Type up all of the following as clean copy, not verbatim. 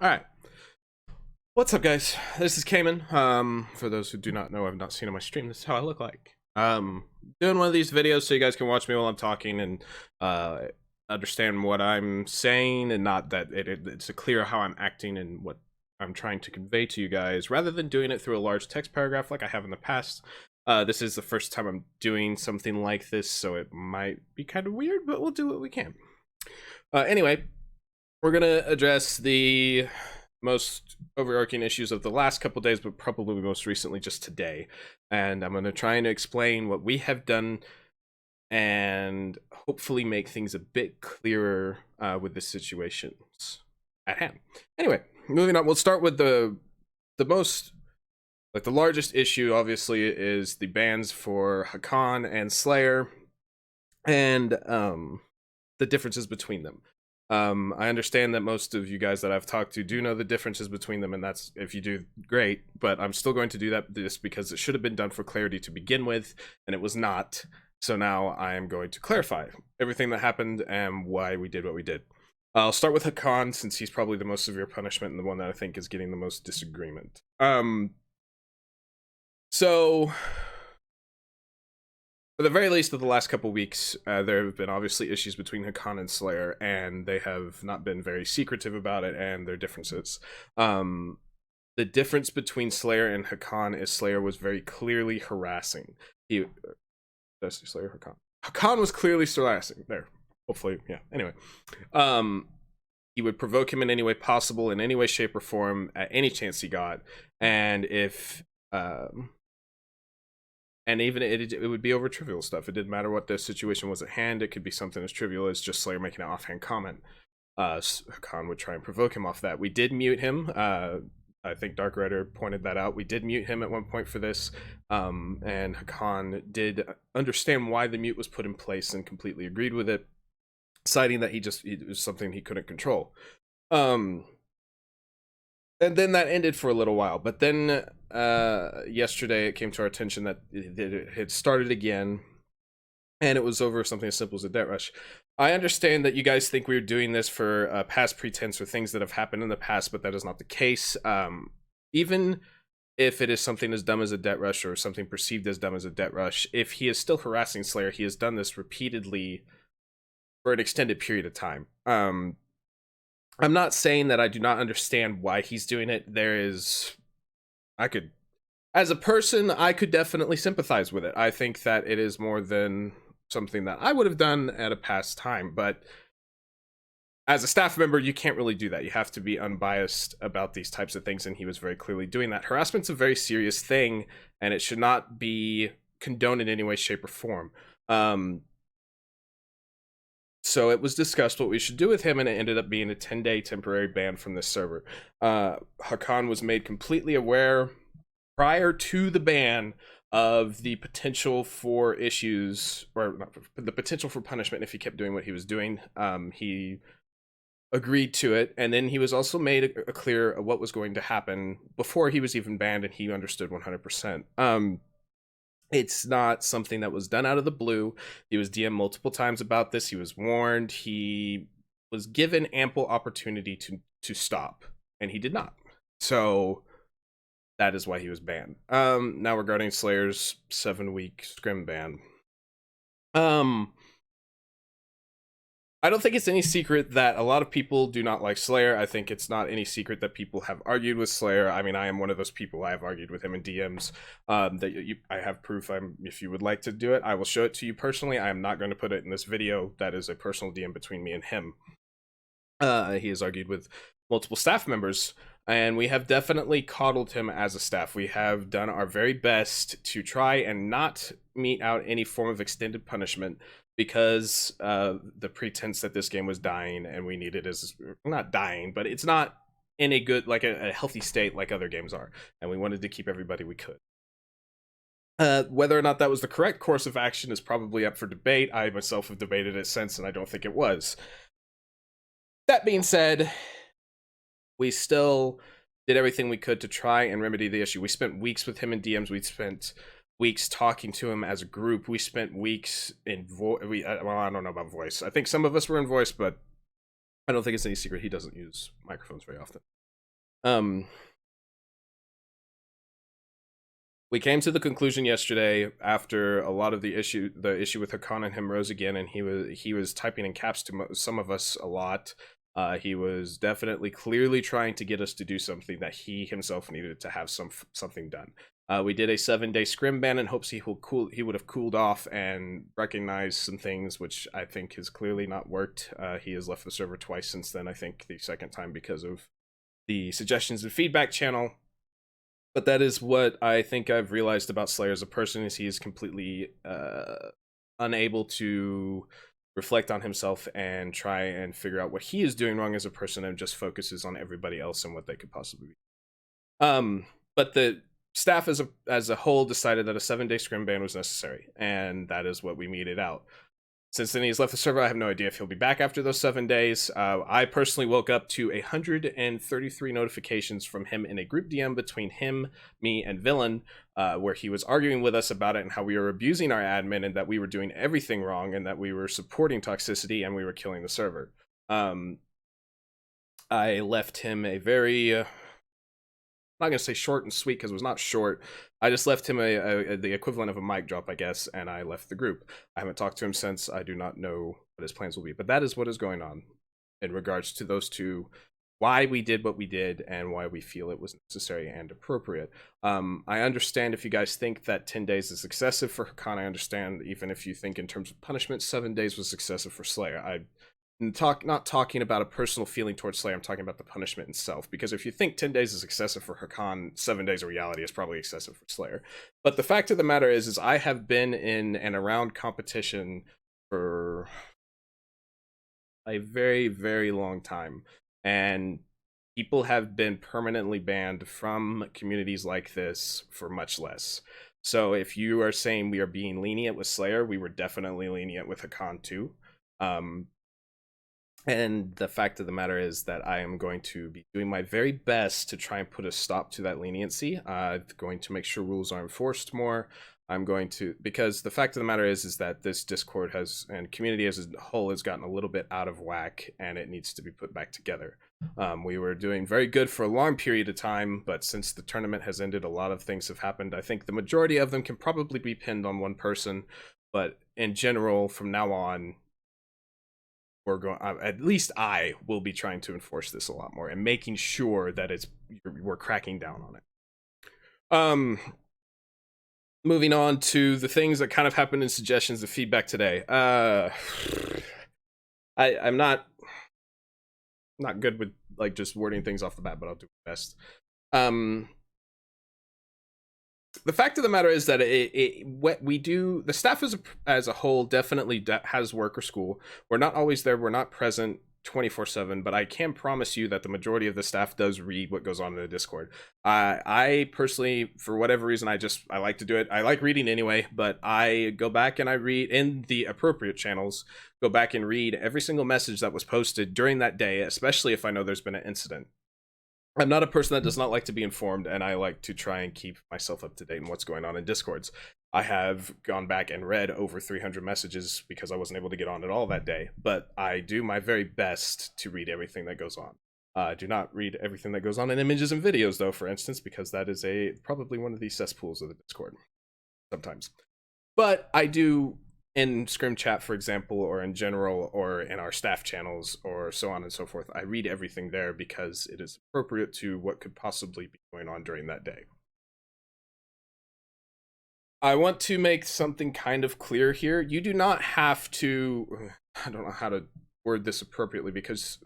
All right. What's up, guys? This is Caamen. For those who do not know, I've not seen on my stream, this is how I look like. Doing one of these videos so you guys can watch me while I'm talking and understand what I'm saying, and not that it's clear how I'm acting and what I'm trying to convey to you guys, rather than doing it through a large text paragraph like I have in the past. This is the first time I'm doing something like this, so it might be kind of weird, but we'll do what we can. Anyway, we're gonna address the most overarching issues of the last couple days, but probably most recently just today. And I'm going to try and explain what we have done and hopefully make things a bit clearer with the situations at hand. Anyway, moving on, we'll start with the most, like the largest issue, obviously, is the bans for Hakan and Slayer and the differences between them. I understand that most of you guys that I've talked to do know the differences between them, and that's, if you do, great, but I'm still going to do that just because it should have been done for clarity to begin with, and it was not. So now I am going to clarify everything that happened and why we did what we did. I'll start with Hakan, since he's probably the most severe punishment and the one that I think is getting the most disagreement. So for the very least of the last couple weeks, there have been obviously issues between Hakan and Slayer, and they have not been very secretive about it and their differences. The difference between Slayer and Hakan is Slayer was very clearly harassing. Slayer, Hakan. Hakan was clearly harassing. There, hopefully, yeah. Anyway, he would provoke him in any way possible, in any way, shape, or form, at any chance he got, and if and even it would be over trivial stuff. It didn't matter what the situation was at hand. It could be something as trivial as just Slayer making an offhand comment. Hakan would try and provoke him off that. We did mute him. I think Dark Rider pointed that out. We did mute him at one point for this. And Hakan did understand why the mute was put in place and completely agreed with it, citing that it was something he couldn't control. And then that ended for a little while, but then yesterday it came to our attention that it had started again, and it was over something as simple as a debt rush. I understand that you guys think we were doing this for past pretense or things that have happened in the past, but that is not the case. Even if it is something as dumb as a debt rush or something perceived as dumb as a debt rush, if he is still harassing Slayer, he has done this repeatedly for an extended period of time. I'm not saying that I do not understand why he's doing it. As a person, I could definitely sympathize with it. I think that it is more than something that I would have done at a past time, but as a staff member, you can't really do that. You have to be unbiased about these types of things, and he was very clearly doing that. Harassment's a very serious thing, and it should not be condoned in any way, shape, or form. So it was discussed what we should do with him, and it ended up being a 10-day temporary ban from this server. Hakan was made completely aware prior to the ban of the potential for issues, or not, the potential for punishment if he kept doing what he was doing. He agreed to it, and then he was also made a clear of what was going to happen before he was even banned, and he understood 100%. It's not something that was done out of the blue. He was DM'd multiple times about this. He was warned. He was given ample opportunity to stop, and he did not. So that is why he was banned. Now regarding Slayer's 7-week scrim ban. I don't think it's any secret that a lot of people do not like Slayer. I think it's not any secret that people have argued with Slayer. I mean, I am one of those people. I have argued with him in DMs. I have proof. If you would like to do it, I will show it to you personally. I am not going to put it in this video. That is a personal DM between me and him. He has argued with multiple staff members, and we have definitely coddled him as a staff. We have done our very best to try and not mete out any form of extended punishment, because the pretense that this game was dying and we needed is not dying, but it's not in a good, like a healthy state like other games are, and we wanted to keep everybody we could. Whether or not that was the correct course of action is probably up for debate. I myself have debated it since, and I don't think it was. That being said, we still did everything we could to try and remedy the issue. We spent weeks with him in DMs. We spent weeks talking to him as a group. We spent weeks in well, I don't know about voice. I think some of us were in voice, but I don't think it's any secret he doesn't use microphones very often. Um, we came to the conclusion yesterday after a lot of the issue with Hakan and him rose again, and he was typing in caps to some of us a lot. He was definitely clearly trying to get us to do something that he himself needed to have something done. We did a 7-day scrim ban in hopes he would have cooled off and recognized some things, which I think has clearly not worked. He has left the server twice since then. I think the second time because of the suggestions and feedback channel. But that is what I think I've realized about Slayer as a person, is he is completely unable to reflect on himself and try and figure out what he is doing wrong as a person, and just focuses on everybody else and what they could possibly be. But the staff as a whole decided that a 7-day scrim ban was necessary, and that is what we meted out. Since then, he's left the server. I have no idea if he'll be back after those 7 days. I personally woke up to 133 notifications from him in a group DM between him, me, and Villain, where he was arguing with us about it and how we were abusing our admin and that we were doing everything wrong and that we were supporting toxicity and we were killing the server. I left him a very... I'm not going to say short and sweet because it was not short. I just left him the equivalent of a mic drop, I guess, and I left the group. I haven't talked to him since. I do not know what his plans will be, but that is what is going on in regards to those two, why we did what we did and why we feel it was necessary and appropriate. I understand if you guys think that 10 days is excessive for Hakan. I understand even if you think in terms of punishment, 7 days was excessive for Slayer. Not talking about a personal feeling towards Slayer, I'm talking about the punishment itself. Because if you think 10 days is excessive for Hakan, 7 days of reality is probably excessive for Slayer. But the fact of the matter is I have been in and around competition for a very, very long time. And people have been permanently banned from communities like this for much less. So if you are saying we are being lenient with Slayer, we were definitely lenient with Hakan too. And the fact of the matter is that I am going to be doing my very best to try and put a stop to that leniency. I'm going to make sure rules are enforced more. I'm going to, because the fact of the matter is that this Discord has, and community as a whole, has gotten a little bit out of whack, and it needs to be put back together. We were doing very good for a long period of time, but since the tournament has ended, a lot of things have happened. I think the majority of them can probably be pinned on one person, but in general, from now on, we're going, at least I will be trying to enforce this a lot more and making sure that we're cracking down on it. Moving on to the things that kind of happened in suggestions and feedback today. I'm not good with like just wording things off the bat, but I'll do my best. The fact of the matter is that what we do, the staff as a whole definitely has work or school. We're not always there. We're not present 24/7, but I can promise you that the majority of the staff does read what goes on in the Discord. I personally, for whatever reason, I like to do it. I like reading anyway, but I go back and I read in the appropriate channels, go back and read every single message that was posted during that day, especially if I know there's been an incident. I'm not a person that does not like to be informed, and I like to try and keep myself up to date in what's going on in Discords. I have gone back and read over 300 messages because I wasn't able to get on at all that day, but I do my very best to read everything that goes on. I do not read everything that goes on in images and videos, though, for instance, because that is probably one of the cesspools of the Discord sometimes. But I do in Scrim Chat, for example, or in general, or in our staff channels, or so on and so forth. I read everything there because it is appropriate to what could possibly be going on during that day. I want to make something kind of clear here. You do not have to, I don't know how to word this appropriately because,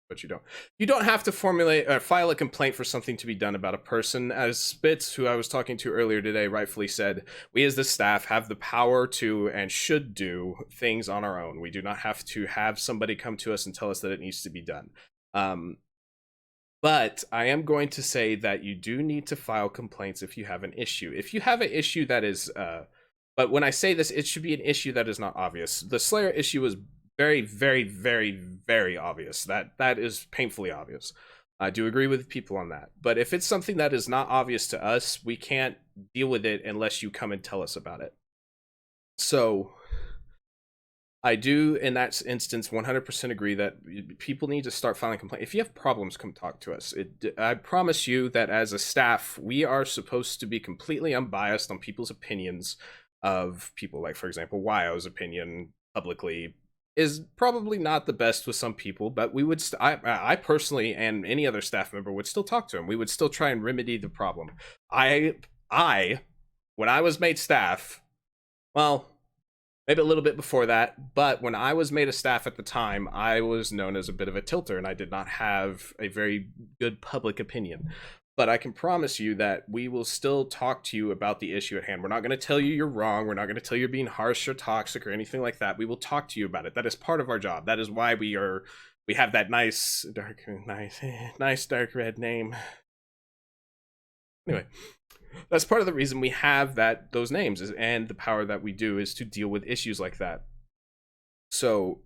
but you don't have to file a complaint for something to be done about a person. As Spitz, who I was talking to earlier today, rightfully said, we as the staff have the power to and should do things on our own. We do not have to have somebody come to us and tell us that it needs to be done. But I am going to say that you do need to file complaints if you have an issue. If you have an issue that is, but when I say this, it should be an issue that is not obvious. The Slayer issue is very, very, very, very obvious. That is painfully obvious. I do agree with people on that. But if it's something that is not obvious to us, we can't deal with it unless you come and tell us about it. So I do, in that instance, 100% agree that people need to start filing complaints. If you have problems, come talk to us. I promise you that as a staff, we are supposed to be completely unbiased on people's opinions of people. Like, for example, Wyo's opinion publicly is probably not the best with some people, but we would, I personally and any other staff member would still talk to him. We would still try and remedy the problem. I, when I was made staff, well, maybe a little bit before that, but when I was made a staff at the time, I was known as a bit of a tilter and I did not have a very good public opinion. But I can promise you that we will still talk to you about the issue at hand. We're not going to tell you you're wrong. We're not going to tell you you're being harsh or toxic or anything like that. We will talk to you about it. That is part of our job. That is why we have that nice dark red name. Anyway, that's part of the reason we have those names and the power that we do is to deal with issues like that. So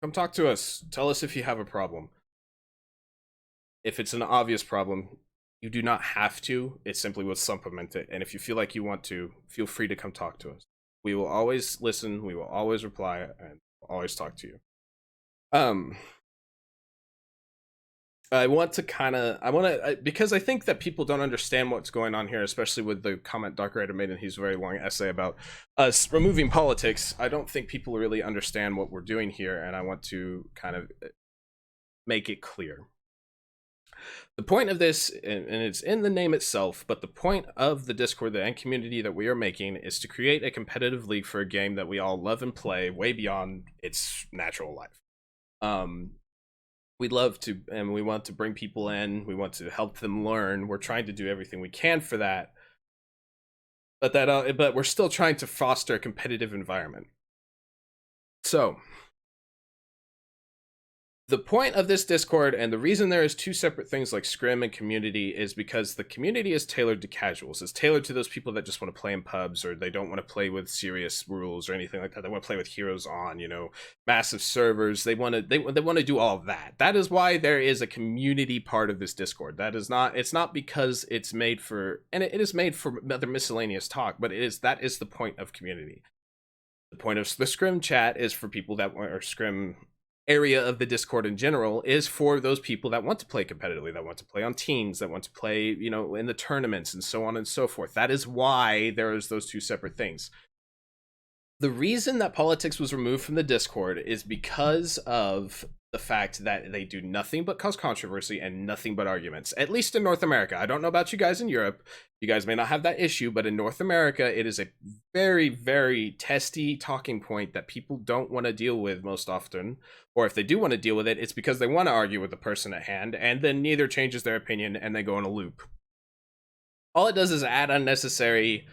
come talk to us. Tell us if you have a problem. If it's an obvious problem, you do not have to. It simply will supplement it. And if you feel like you want to, feel free to come talk to us. We will always listen. We will always reply and always talk to you. I want to because I think that people don't understand what's going on here, especially with the comment Dark Rider made in his very long essay about us removing politics. I don't think people really understand what we're doing here, and I want to kind of make it clear. The point of this, and it's in the name itself, but the point of the Discord and community that we are making is to create a competitive league for a game that we all love and play way beyond its natural life. We love to, and we want to bring people in. We want to help them learn. We're trying to do everything we can for that. But we're still trying to foster a competitive environment. So, the point of this Discord, and the reason there is two separate things like Scrim and community, is because the community is tailored to casuals. It's tailored to those people that just want to play in pubs, or they don't want to play with serious rules or anything like that. They want to play with heroes on, massive servers. They want to do all of that. That is why there is a community part of this Discord. It's not because it's made for, and it is made for other miscellaneous talk, but that is the point of community. The point of the Scrim chat is for people that want, or Scrim area of the Discord in general is for those people that want to play competitively, that want to play on teams, that want to play, in the tournaments and so on and so forth. That is why there's those two separate things. The reason that politics was removed from the Discord is because of the fact that they do nothing but cause controversy and nothing but arguments, at least in North America. I don't know about you guys in Europe. You guys may not have that issue, but in North America, it is a very, very testy talking point that people don't want to deal with most often. Or if they do want to deal with it, it's because they want to argue with the person at hand, and then neither changes their opinion and they go in a loop. All it does is add unnecessary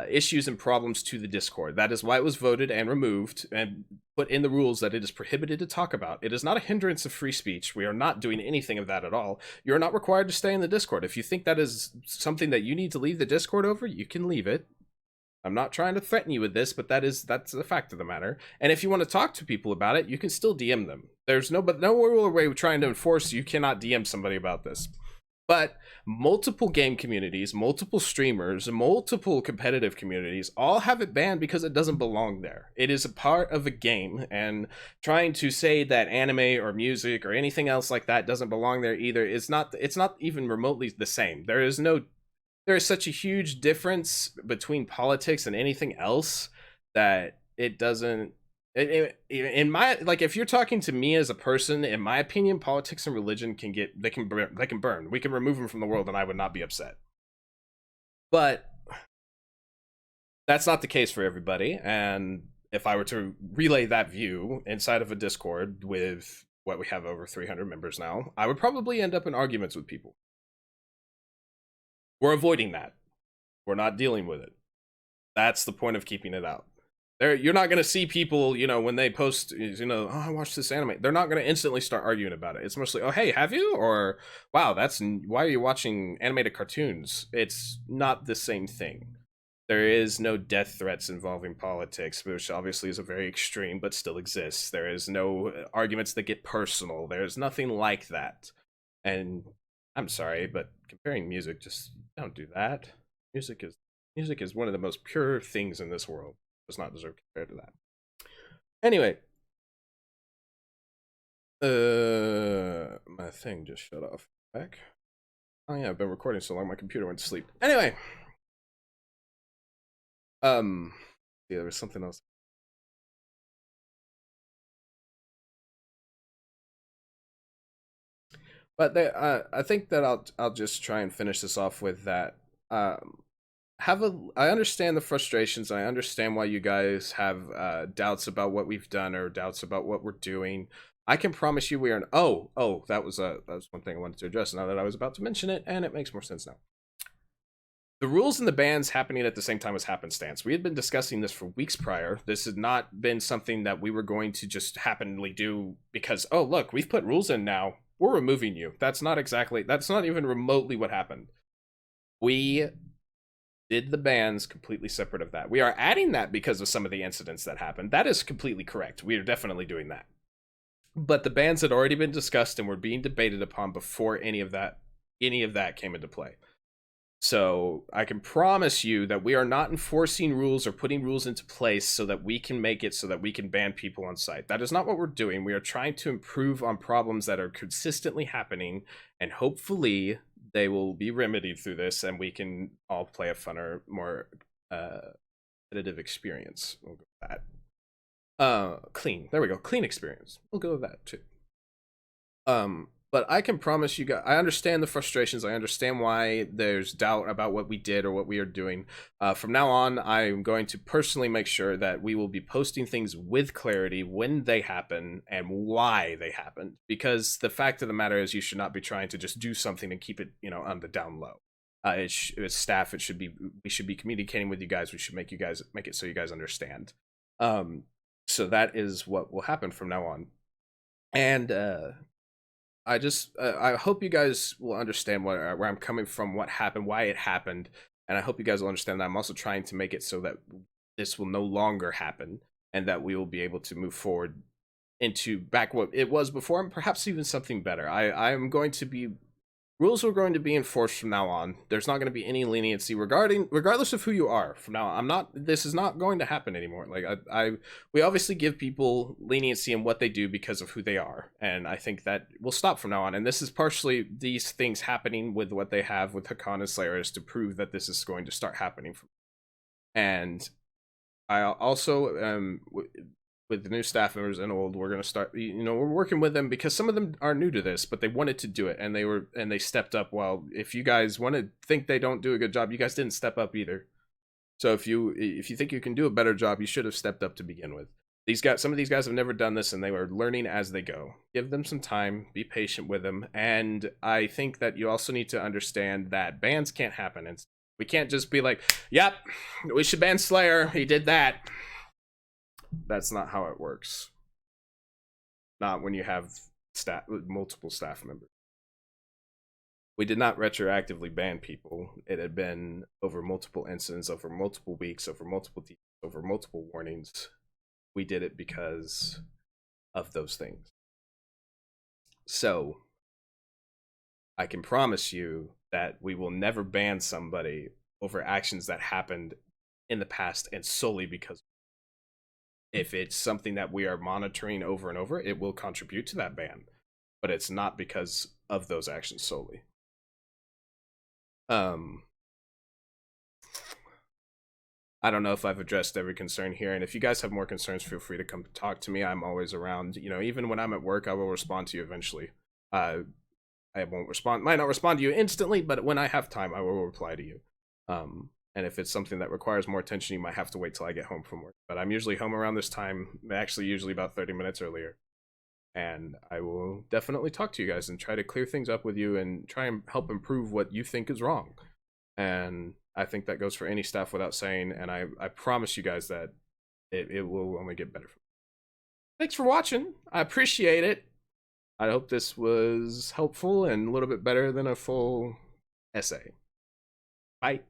issues and problems to the Discord. That is why it was voted and removed and put in the rules that it is prohibited to talk about. It is not a hindrance of free speech. We are not doing anything of that at all. You're not required to stay in the Discord. If you think that is something that you need to leave the Discord over, you can leave it. I'm not trying to threaten you with this, but that's the fact of the matter. And if you want to talk to people about it, you can still DM them. There's no rule way we're trying to enforce you cannot DM somebody about this. But multiple game communities, multiple streamers, multiple competitive communities all have it banned because it doesn't belong there. It is a part of a game, and trying to say that anime or music or anything else like that doesn't belong there either it's not even remotely the same. There is such a huge difference between politics and anything else that it doesn't. In my, like, if you're talking to me as a person, in my opinion, politics and religion can burn. We can remove them from the world and I would not be upset. But that's not the case for everybody. And if I were to relay that view inside of a Discord with what we have over 300 members now, I would probably end up in arguments with people. We're avoiding that. We're not dealing with it. That's the point of keeping it out. You're not going to see people, when they post, oh, I watched this anime. They're not going to instantly start arguing about it. It's mostly, oh, hey, have you? Or, wow, why are you watching animated cartoons? It's not the same thing. There is no death threats involving politics, which obviously is a very extreme, but still exists. There is no arguments that get personal. There's nothing like that. And I'm sorry, but comparing music, just don't do that. Music is one of the most pure things in this world. Does not deserve compared to that. Anyway, My thing just shut off. Back. Oh yeah, I've been recording so long my computer went to sleep. Anyway. Yeah, there was something else. But I think that I'll just try and finish this off with that. Um, I understand the frustrations. I understand why you guys have doubts about what we've done or doubts about what we're doing. I can promise you we are. That was one thing I wanted to address. Now that I was about to mention it, and it makes more sense now. The rules and the bans happening at the same time as happenstance. We had been discussing this for weeks prior. This had not been something that we were going to just happenly do because, oh, look, we've put rules in now. We're removing you. That's not even remotely what happened. We did the bans completely separate of that. We are adding that because of some of the incidents that happened. That is completely correct. We are definitely doing that. But the bans had already been discussed and were being debated upon before any of that came into play. So I can promise you that we are not enforcing rules or putting rules into place so that we can make it so that we can ban people on site. That is not what we're doing. We are trying to improve on problems that are consistently happening, and hopefully they will be remedied through this, and we can all play a funner, more competitive experience. We'll go with that. Clean. There we go. Clean experience. We'll go with that too. But I can promise you guys, I understand the frustrations. I understand why there's doubt about what we did or what we are doing. From now on, I'm going to personally make sure that we will be posting things with clarity when they happen and why they happen. Because the fact of the matter is, you should not be trying to just do something and keep it, on the down low. As staff, we should be communicating with you guys. We should make it so you guys understand. So that is what will happen from now on. And I hope you guys will understand where I'm coming from, what happened, why it happened, and I hope you guys will understand that I'm also trying to make it so that this will no longer happen, and that we will be able to move forward into back what it was before, and perhaps even something better. Rules are going to be enforced from now on. There's not going to be any leniency regardless of who you are. From now on, this is not going to happen anymore. Like we obviously give people leniency in what they do because of who they are, and I think that will stop from now on. And this is partially these things happening with what they have with Hakan and Slayer is to prove that this is going to start happening. And I also with the new staff members and old, we're going to start, we're working with them because some of them are new to this, but they wanted to do it, and they stepped up. Well, if you guys want to think they don't do a good job, you guys didn't step up either. So if you think you can do a better job, you should have stepped up to begin with. Some of these guys have never done this, and they were learning as they go. Give them some time, be patient with them, and I think that you also need to understand that bans can't happen, and we can't just be like, yep, we should ban Slayer, he did that. That's not how it works. Not when you have multiple staff members. We did not retroactively ban people. It had been over multiple incidents, over multiple weeks, over multiple warnings. We did it because of those things. So I can promise you that we will never ban somebody over actions that happened in the past and solely because if it's something that we are monitoring over and over, it will contribute to that ban, but it's not because of those actions solely. I don't know if I've addressed every concern here, and if you guys have more concerns, feel free to come talk to me. I'm always around. Even when I'm at work, I will respond to you eventually. I might not respond to you instantly, but when I have time, I will reply to you. And if it's something that requires more attention, you might have to wait till I get home from work. But I'm usually home around this time, actually usually about 30 minutes earlier. And I will definitely talk to you guys and try to clear things up with you and try and help improve what you think is wrong. And I think that goes for any staff without saying, and I promise you guys that it will only get better. Thanks for watching. I appreciate it. I hope this was helpful and a little bit better than a full essay. Bye.